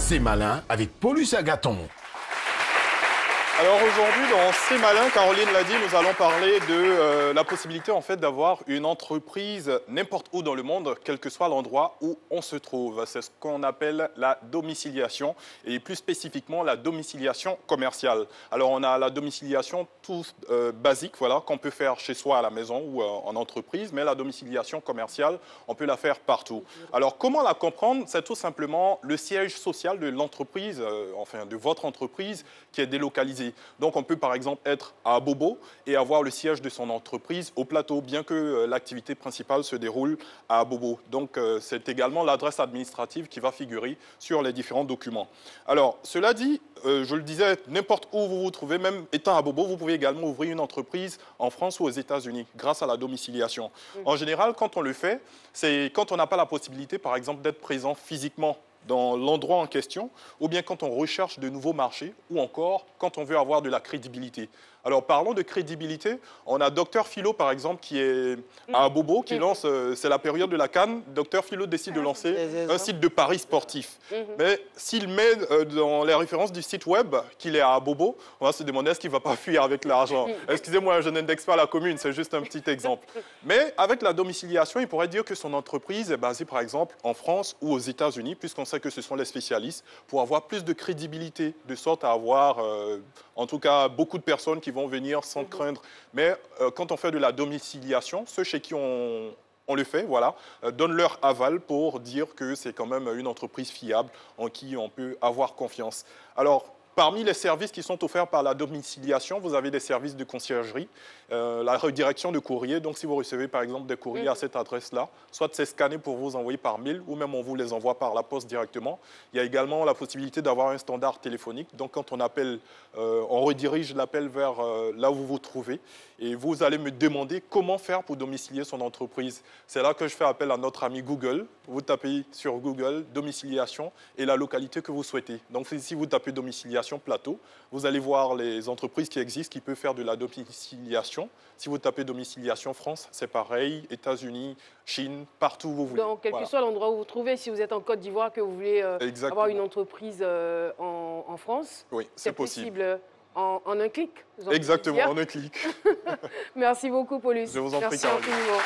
C'est malin avec Paulus Agathon. Alors aujourd'hui, dans C'est malin, Caroline l'a dit, nous allons parler de la possibilité en fait d'avoir une entreprise n'importe où dans le monde, quel que soit l'endroit où on se trouve. C'est ce qu'on appelle la domiciliation et plus spécifiquement la domiciliation commerciale. Alors on a la domiciliation tout basique, voilà, qu'on peut faire chez soi à la maison ou en entreprise, mais la domiciliation commerciale, on peut la faire partout. Alors comment la comprendre? C'est tout simplement le siège social de l'entreprise, enfin de votre entreprise qui est délocalisé. Donc, on peut par exemple être à Abobo et avoir le siège de son entreprise au plateau, bien que l'activité principale se déroule à Abobo. Donc, c'est également l'adresse administrative qui va figurer sur les différents documents. Alors, cela dit, je le disais, n'importe où vous vous trouvez, même étant à Abobo, vous pouvez également ouvrir une entreprise en France ou aux États-Unis grâce à la domiciliation. En général, quand on le fait, c'est quand on n'a pas la possibilité, par exemple, d'être présent physiquement dans l'endroit en question, ou bien quand on recherche de nouveaux marchés, ou encore quand on veut avoir de la crédibilité. Alors, parlons de crédibilité. On a Dr Philo, par exemple, qui est à Abobo, qui lance, c'est la période de la CAN. Dr Philo décide de lancer un site de paris sportif. Mais s'il met dans les références du site web qu'il est à Abobo, on va se demander est-ce qu'il ne va pas fuir avec l'argent. Excusez-moi, je n'indexe pas la commune, c'est juste un petit exemple. Mais avec la domiciliation, il pourrait dire que son entreprise est basée, par exemple, en France ou aux États-Unis, puisqu'on sait que ce sont les spécialistes, pour avoir plus de crédibilité, de sorte à avoir, en tout cas, beaucoup de personnes qui vont venir sans craindre. Mais quand on fait de la domiciliation, ceux chez qui on le fait, voilà, donnent leur aval pour dire que c'est quand même une entreprise fiable en qui on peut avoir confiance. Alors, parmi les services qui sont offerts par la domiciliation, vous avez des services de conciergerie, la redirection de courrier. Donc, si vous recevez par exemple des courriers à cette adresse-là, soit c'est scanné pour vous envoyer par mail ou même on vous les envoie par la poste directement. Il y a également la possibilité d'avoir un standard téléphonique. Donc, quand on appelle, on redirige l'appel vers là où vous vous trouvez et vous allez me demander comment faire pour domicilier son entreprise. C'est là que je fais appel à notre ami Google. Vous tapez sur Google domiciliation et la localité que vous souhaitez. Donc, si vous tapez domiciliation plateau, vous allez voir les entreprises qui existent qui peuvent faire de la domiciliation. Si vous tapez domiciliation France, c'est pareil, États-Unis, Chine, partout où vous voulez. Donc, quel que soit l'endroit où vous vous trouvez, si vous êtes en Côte d'Ivoire, que vous voulez avoir une entreprise en France, oui, c'est possible. En un clic. Exactement, en un clic. Merci beaucoup, Paulus. Je vous en prie, Merci Caroline. infiniment.